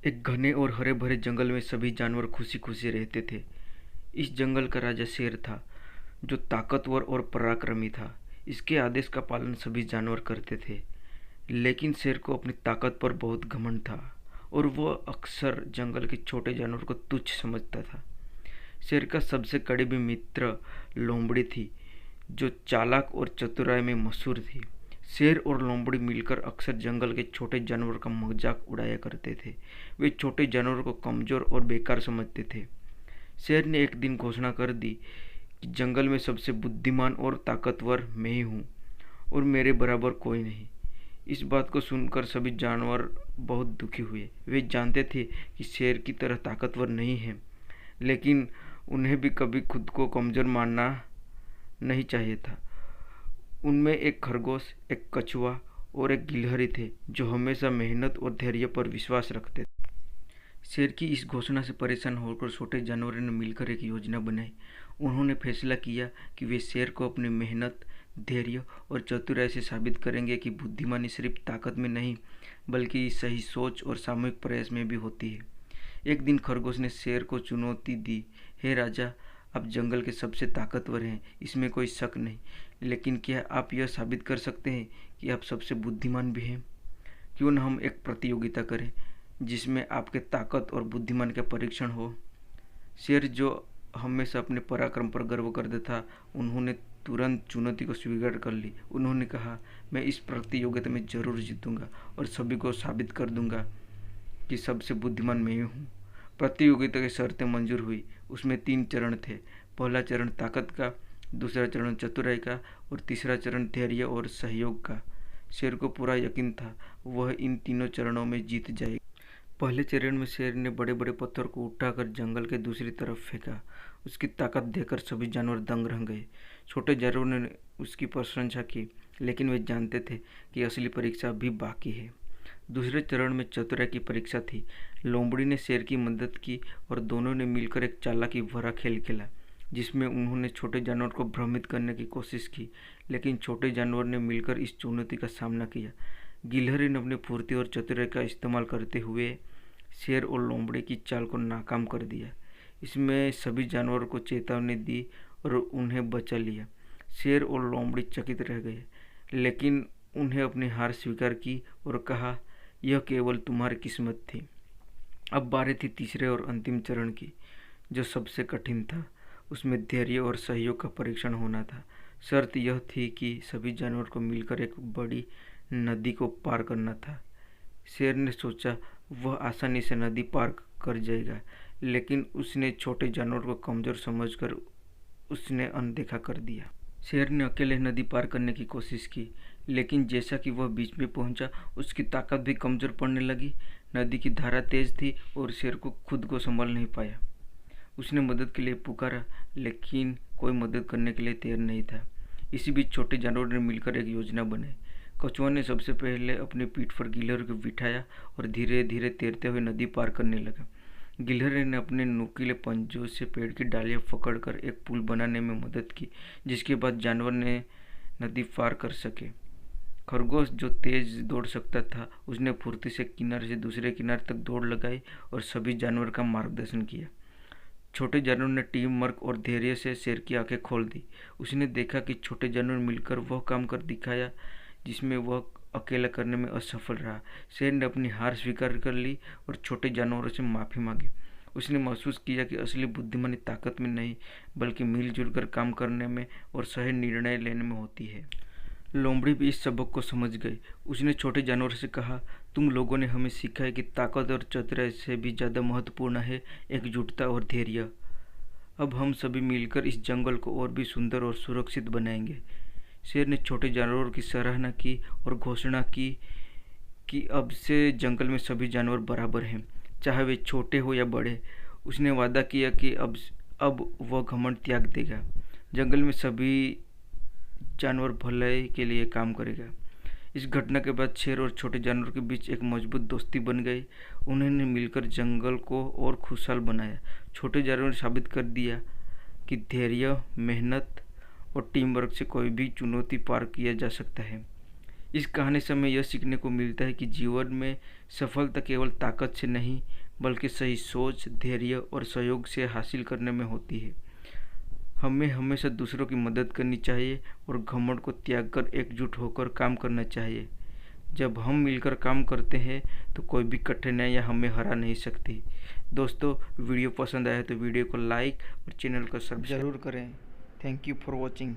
एक घने और हरे भरे जंगल में सभी जानवर खुशी खुशी रहते थे। इस जंगल का राजा शेर था, जो ताकतवर और पराक्रमी था। इसके आदेश का पालन सभी जानवर करते थे। लेकिन शेर को अपनी ताकत पर बहुत घमंड था और वह अक्सर जंगल के छोटे जानवर को तुच्छ समझता था। शेर का सबसे करीबी मित्र लोमड़ी थी, जो चालाक और चतुराई में मशहूर थी। शेर और लोमड़ी मिलकर अक्सर जंगल के छोटे जानवरों का मजाक उड़ाया करते थे। वे छोटे जानवरों को कमजोर और बेकार समझते थे। शेर ने एक दिन घोषणा कर दी कि जंगल में सबसे बुद्धिमान और ताकतवर मैं ही हूँ और मेरे बराबर कोई नहीं। इस बात को सुनकर सभी जानवर बहुत दुखी हुए। वे जानते थे कि शेर की तरह ताकतवर नहीं है, लेकिन उन्हें भी कभी खुद को कमजोर मानना नहीं चाहिए था। उनमें एक खरगोश, एक कछुआ और एक गिलहरी थे, जो हमेशा मेहनत और धैर्य पर विश्वास रखते थे। शेर की इस घोषणा से परेशान होकर छोटे जानवरों ने मिलकर एक योजना बनाई। उन्होंने फैसला किया कि वे शेर को अपनी मेहनत, धैर्य और चतुराई से साबित करेंगे कि बुद्धिमानी सिर्फ ताकत में नहीं, बल्कि सही सोच और सामूहिक प्रयास में भी होती है। एक दिन खरगोश ने शेर को चुनौती दी, हे राजा, आप जंगल के सबसे ताकतवर हैं, इसमें कोई शक नहीं। लेकिन क्या आप यह साबित कर सकते हैं कि आप सबसे बुद्धिमान भी हैं? क्यों न हम एक प्रतियोगिता करें जिसमें आपके ताकत और बुद्धिमान का परीक्षण हो। शेर, जो हमेशा अपने पराक्रम पर गर्व करता था, उन्होंने तुरंत चुनौती को स्वीकार कर ली। उन्होंने कहा, मैं इस प्रतियोगिता में जरूर जीतूंगा और सभी को साबित कर दूंगा कि सबसे बुद्धिमान मैं ही हूँ। प्रतियोगिता की शर्तें मंजूर हुई। उसमें 3 चरण थे। पहला चरण ताकत का, दूसरा चरण चतुराई का और तीसरा चरण धैर्य और सहयोग का। शेर को पूरा यकीन था वह इन तीनों चरणों में जीत जाएगा। पहले चरण में शेर ने बड़े बड़े पत्थर को उठाकर जंगल के दूसरी तरफ फेंका। उसकी ताकत देखकर सभी जानवर दंग रह गए। छोटे जानवरों ने उसकी प्रशंसा की, लेकिन वे जानते थे कि असली परीक्षा अभी बाकी है। दूसरे चरण में चतुराई की परीक्षा थी। लोमड़ी ने शेर की मदद की और दोनों ने मिलकर एक चालाकी भरा खेल खेला, जिसमें उन्होंने छोटे जानवर को भ्रमित करने की कोशिश की। लेकिन छोटे जानवर ने मिलकर इस चुनौती का सामना किया। गिलहरी ने अपनी फुर्ती और चतुराई का इस्तेमाल करते हुए शेर और लोमड़ी की चाल को नाकाम कर दिया। इसमें सभी जानवरों को चेतावनी दी और उन्हें बचा लिया। शेर और लोमड़ी चकित रह गए, लेकिन उन्हें अपनी हार स्वीकार की और कहा, यह केवल तुम्हारी किस्मत थी। अब बारी थी तीसरे और अंतिम चरण की, जो सबसे कठिन था। उसमें धैर्य और सहयोग का परीक्षण होना था। शर्त यह थी कि सभी जानवर को मिलकर एक बड़ी नदी को पार करना था। शेर ने सोचा वह आसानी से नदी पार कर जाएगा, लेकिन उसने छोटे जानवर को कमजोर समझकर उसने अनदेखा कर दिया। शेर ने अकेले नदी पार करने की कोशिश की, लेकिन जैसा कि वह बीच में पहुंचा, उसकी ताकत भी कमजोर पड़ने लगी। नदी की धारा तेज थी और शेर को खुद को संभाल नहीं पाया। उसने मदद के लिए पुकारा, लेकिन कोई मदद करने के लिए तैयार नहीं था। इसी बीच छोटे जानवरों ने मिलकर एक योजना बनाई। कछुआ ने सबसे पहले अपनी पीठ पर गिलहरी को बिठाया और धीरे धीरे तैरते हुए नदी पार करने लगा। गिलहरी ने अपने नुकीले पंजों से पेड़ की डालियां पकड़कर एक पुल बनाने में मदद की, जिसके बाद जानवर ने नदी पार कर सके। खरगोश, जो तेज दौड़ सकता था, उसने फुर्ती से किनारे से दूसरे किनारे तक दौड़ लगाई और सभी जानवर का मार्गदर्शन किया। छोटे जानवर ने टीम वर्क और धैर्य से शेर की आंखें खोल दी। उसने देखा कि छोटे जानवर मिलकर वह काम कर दिखाया जिसमें वह अकेला करने में असफल रहा। शेर ने अपनी हार स्वीकार कर ली और छोटे जानवरों से माफ़ी मांगी। उसने महसूस किया कि असली बुद्धिमानी ताकत में नहीं, बल्कि मिलजुल कर काम करने में और सही निर्णय लेने में होती है। लोमड़ी भी इस सबक को समझ गई। उसने छोटे जानवरों से कहा, तुम लोगों ने हमें सिखाया कि ताकत और चतुराई से भी ज़्यादा महत्वपूर्ण है एकजुटता और धैर्य। अब हम सभी मिलकर इस जंगल को और भी सुंदर और सुरक्षित बनाएंगे। शेर ने छोटे जानवरों की सराहना की और घोषणा की कि अब से जंगल में सभी जानवर बराबर हैं, चाहे वे छोटे हो या बड़े। उसने वादा किया कि अब वह घमंड त्याग देगा। जंगल में सभी जानवर भलाई के लिए काम करेगा। इस घटना के बाद शेर और छोटे जानवरों के बीच एक मजबूत दोस्ती बन गई। उन्होंने मिलकर जंगल को और खुशहाल बनाया। छोटे जानवरों ने साबित कर दिया कि धैर्य, मेहनत और टीम वर्क से कोई भी चुनौती पार किया जा सकता है। इस कहानी से हमें यह सीखने को मिलता है कि जीवन में सफलता केवल ताकत से नहीं बल्कि सही सोच, धैर्य और सहयोग से हासिल करने में होती है। हमें हमेशा दूसरों की मदद करनी चाहिए और घमंड को त्याग कर एकजुट होकर काम करना चाहिए। जब हम मिलकर काम करते हैं तो कोई भी कठिनाइयाँ हमें हरा नहीं सकती। दोस्तों, वीडियो पसंद आया तो वीडियो को लाइक और चैनल को सब्सक्राइब जरूर करें। Thank you for watching.